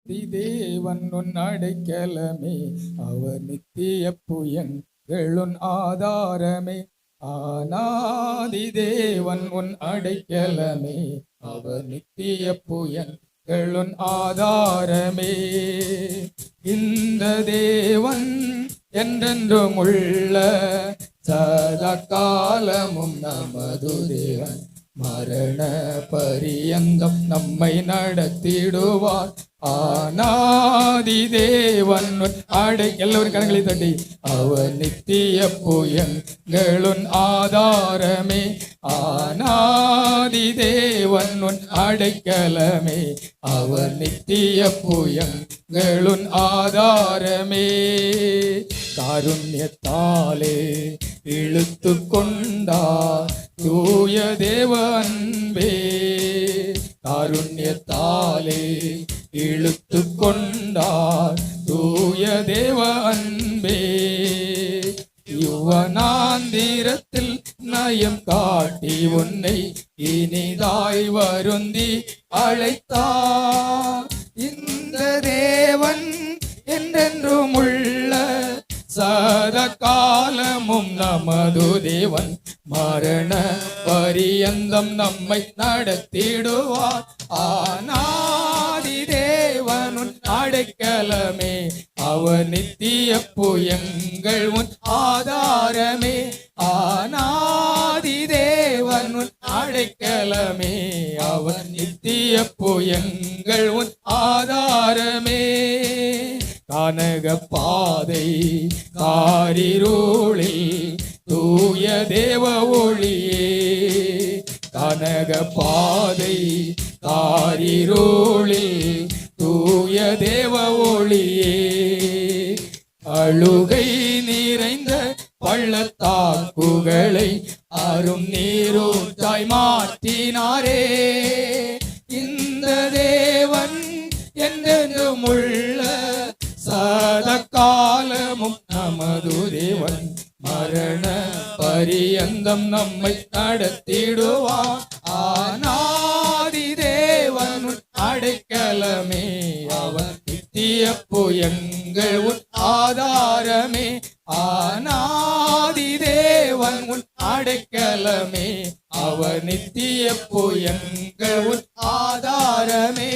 தேவன் உன் அடைக்கலமே, அவர் நித்திய புயங்களுன் ஆதாரமே. ஆனாதி தேவன் உன் அடைக்கலமே, அவர் நித்திய புயங்களுன் ஆதாரமே. இந்த தேவன் என்றென்றும் உள்ள சதா காலமும் நமது தேவன், மரண பரியந்தம் நம்மை நடத்திடுவார். ஆனாதி தேவன் எல்லோரும் கரங்களை தட்டி, அவர் நித்திய புயங்களுன் ஆதாரமே. ஆனாதி தேவன் அடைக்கலமே, அவர் நித்திய புயங்களுன் ஆதாரமே. காருண்யத்தாலே இழுத்து கொண்டார் தூய தேவ அன்பே, காருண்யத்தாலே இழுத்து கொண்டார் தூய தேவ அன்பே. யுவனாந்திரத்தில் நயம் காட்டி உன்னை இனிதாய் வருந்தி அழைத்தார். இந்த தேவன் என்றென்றும் உள்ள சதா காலமும் நமது தேவன், மரண பரியந்தம் நம்மை நடத்திடுவார். ஆனாதி தேவன் உன் அடைக்கலமே, அவர் நித்திய புயங்கள் உன் ஆதாரமே. ஆனாதி தேவன் உன் அடைக்கலமே, அவர் நித்திய புயங்கள் உன் ஆதாரமே. கானக பாதை காரிருளில் தூய தேவ ஒளியே, கனக பாதை காரிருளில் தூய தேவ ஒளியே. அழுகை நிறைந்த பள்ளத்தாக்குகளை அரும் நீரூற்றாய் மாற்றினாரே. இந்த தேவன் என்றென்றும் உள்ள சதா காலமும் நமது தேவன், மரண பரியந்தம் நம்மை நடத்திடுவார். ஆனாதி தேவன் அடைக்கலமே, அவர் நித்திய புயங்கள் உன் ஆதாரமே. ஆனாதி தேவன் உன் அடைக்கலமே, அவர் நித்திய புயங்கள் உன் ஆதாரமே.